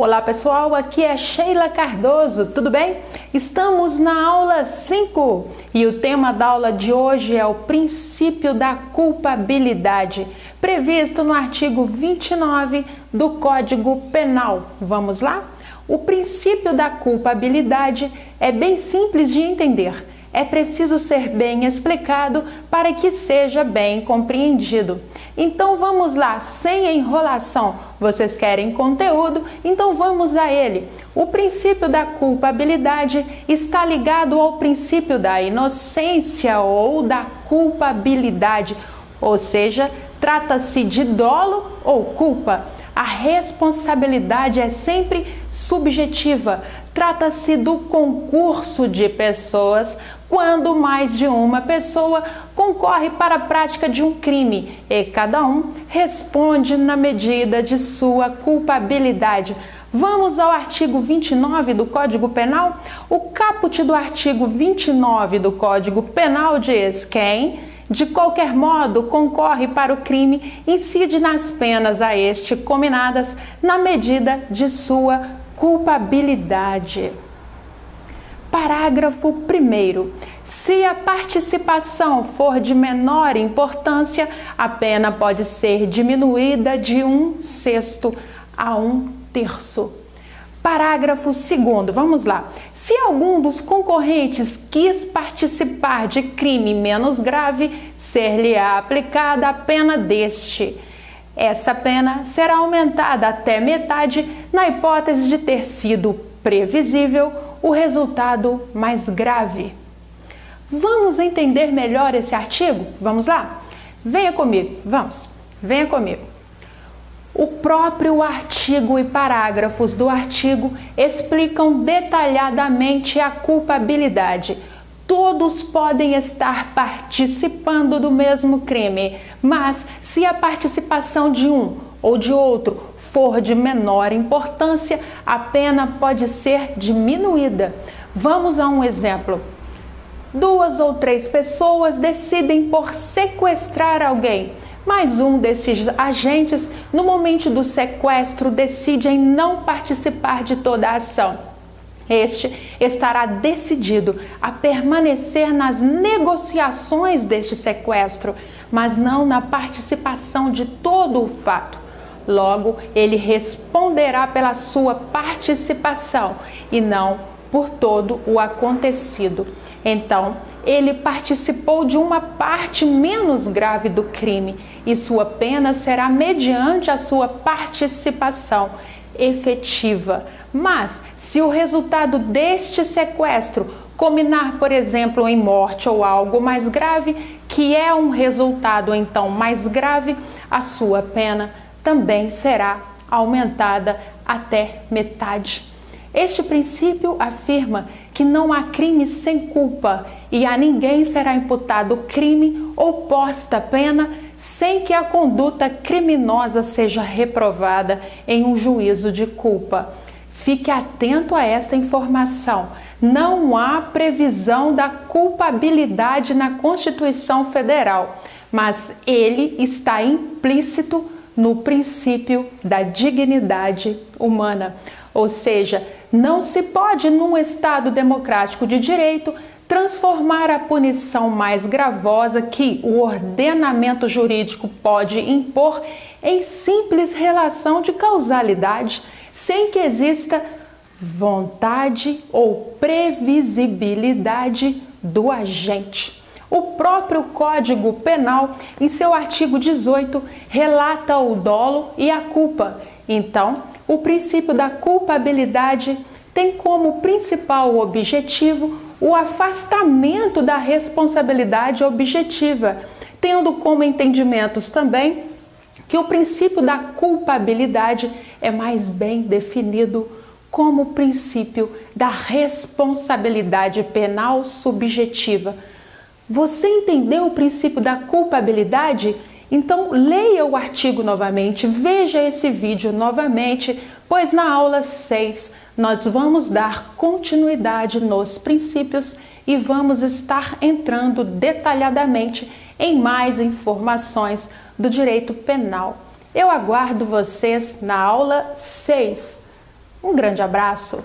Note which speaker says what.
Speaker 1: Olá pessoal, aqui é Sheila Cardoso, tudo bem? Estamos na aula 5 e o tema da aula de hoje é o princípio da culpabilidade, previsto no artigo 29 do Código Penal. Vamos lá? O princípio da culpabilidade é bem simples de entender. É preciso ser bem explicado para que seja bem compreendido. Então vamos lá, sem enrolação. Vocês querem conteúdo? Então vamos a ele. O princípio da culpabilidade está ligado ao princípio da inocência ou da culpabilidade, ou seja, trata-se de dolo ou culpa. A responsabilidade é sempre subjetiva. Trata-se do concurso de pessoas quando mais de uma pessoa concorre para a prática de um crime e cada um responde na medida de sua culpabilidade. Vamos ao artigo 29 do Código Penal? O caput do artigo 29 do Código Penal diz: quem, de qualquer modo, concorre para o crime, incide nas penas a este cominadas na medida de sua culpabilidade. Parágrafo 1º. Se a participação for de menor importância, a pena pode ser diminuída de 1/6 a 1/3. Parágrafo 2º. Vamos lá. Se algum dos concorrentes quis participar de crime menos grave, ser-lhe-á aplicada a pena deste. Essa pena será aumentada até metade na hipótese de ter sido previsível o resultado mais grave. Vamos entender melhor esse artigo? Vamos lá? Venha comigo, vamos, venha comigo. O próprio artigo e parágrafos do artigo explicam detalhadamente a culpabilidade. Todos podem estar participando do mesmo crime, mas se a participação de um ou de outro for de menor importância, a pena pode ser diminuída. Vamos a um exemplo. 2 ou 3 pessoas decidem por sequestrar alguém, mas um desses agentes, no momento do sequestro, decide em não participar de toda a ação. Este estará decidido a permanecer nas negociações deste sequestro, mas não na participação de todo o fato. Logo, ele responderá pela sua participação e não por todo o acontecido. Então, ele participou de uma parte menos grave do crime e sua pena será mediante a sua participação efetiva. Mas, se o resultado deste sequestro culminar, por exemplo, em morte ou algo mais grave, que é um resultado então mais grave, a sua pena também será aumentada até metade. Este princípio afirma que não há crime sem culpa e a ninguém será imputado crime ou posta pena sem que a conduta criminosa seja reprovada em um juízo de culpa. Fique atento a esta informação. Não há previsão da culpabilidade na Constituição Federal, mas ele está implícito no princípio da dignidade humana. Ou seja, não se pode, num Estado democrático de direito, transformar a punição mais gravosa que o ordenamento jurídico pode impor em simples relação de causalidade, sem que exista vontade ou previsibilidade do agente. O próprio Código Penal, em seu artigo 18, relata o dolo e a culpa. Então, o princípio da culpabilidade tem como principal objetivo o afastamento da responsabilidade objetiva, tendo como entendimentos também que o princípio da culpabilidade é mais bem definido como o princípio da responsabilidade penal subjetiva. Você entendeu o princípio da culpabilidade? Então leia o artigo novamente, veja esse vídeo novamente, pois na aula 6 nós vamos dar continuidade nos princípios e vamos estar entrando detalhadamente em mais informações do direito penal. Eu aguardo vocês na aula 6. Um grande abraço!